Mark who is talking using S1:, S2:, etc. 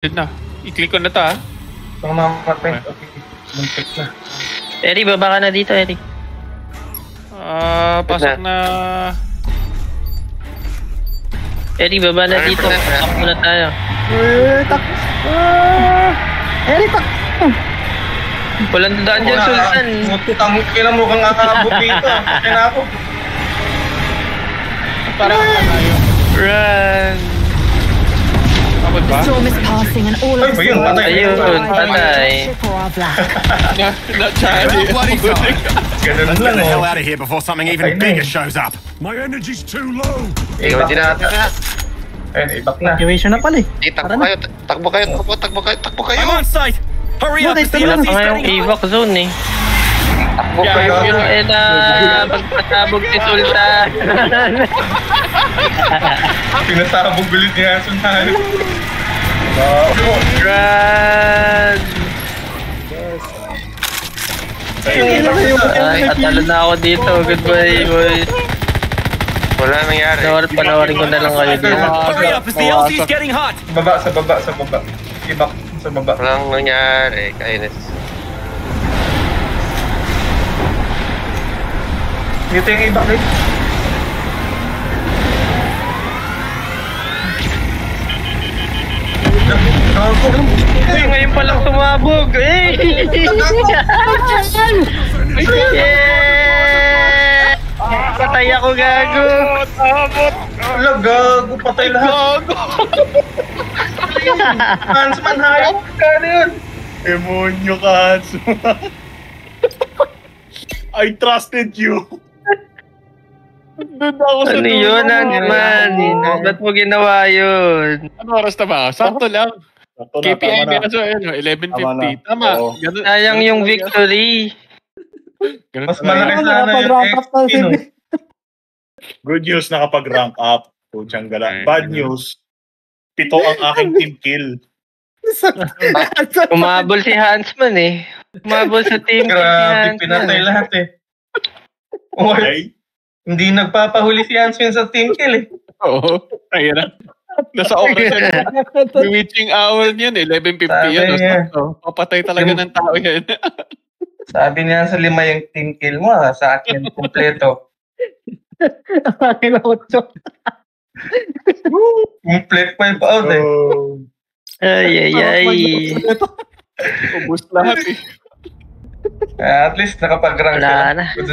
S1: Yun na. I-click ko na to, ha?
S2: Baka mamamatay. Okay. Muntik na.
S3: Eri, baba ka na dito, Eri.
S1: Pasok na.
S3: Eri, baba na dito. Pasok muna tayo.
S4: Eri, tak!
S3: Walang daan dyan, Sultan.
S2: Kailan mo kang nakakabot dito? Kaya ako.
S1: Parang tayo.
S3: Run!
S1: Abot ba?
S4: Storm is passing and all of
S2: Ay, ayun, patay.
S3: Ayun, patay.
S1: Not Charlie.
S2: Ganun lang,
S5: Get the hell
S2: oh.
S5: out of here before something even bigger shows up. My energy's too low.
S2: Ibak na. Ayun, ibak na.
S4: Evasion na pala eh.
S6: Takbo kayo.
S5: I'm on site. Hurry up. The
S3: Wala
S5: LT's
S3: pa ngayong
S5: getting hot.
S3: evac zone eh.
S2: Takbo kayo.
S3: Eh na, pagpatabog si Sultan.
S2: Pinasabog ulit niya. Suntahan.
S3: Run! Ay, atalo na ako dito. Goodbye, boy.
S6: Wala nangyari.
S3: Panawarin ko na lang kayo dito.
S5: Hurry up. The LT's getting hot.
S2: Sa baba. Ibak sa baba.
S6: Walang nangyari. Kainis.
S2: Dito yung ibak eh.
S3: Uy, ngayon palang sumabog. Eh! Yeah! Patay ako, gago.
S2: Wala, gago. Patay lahat. Hansman, hayop. Kano yun?
S7: Demonyo ka, Hansman. I trusted you. Doon ako sa
S3: Ano yun, Hansman? Ba't mo ginawa yun?
S1: Ano oras na ba? Sakto lang.
S7: Sakto na,
S1: KPI
S7: tama na.
S1: nila so, 11:50. Tama.
S7: Oo.
S1: Ganun-
S3: Sayang yung victory.
S1: ganun
S2: Mas
S1: talaga.
S2: malaki sana yung
S4: Nakapag-rank up na
S2: XP, no?
S7: Good news, nakapag-rank up. Putyang gala. Bad news, 7 ang aking team kill.
S3: Umabol si Hansman eh. Umabol sa team si
S2: Grabe,
S3: Hansman.
S2: pinatay lahat eh. Oy,
S7: Okay?
S2: hindi nagpapahuli si Hansman sa team kill eh.
S1: Oo. Ayun na. Nasa oras yan. Yung witching hour yun, 11:50
S2: Sabi
S1: yan.
S2: niya.
S1: So, papatay talaga ng tao yan.
S2: Sabi niya sa 5 yung team kill mo, sa akin kompleto.
S4: Akin ako, Chok.
S2: Complete 5 out eh.
S3: Ay, ay, ay.
S1: Ubus lahat eh.
S2: At least nakapag-rank
S3: Wala
S2: sila.
S3: na.
S2: Good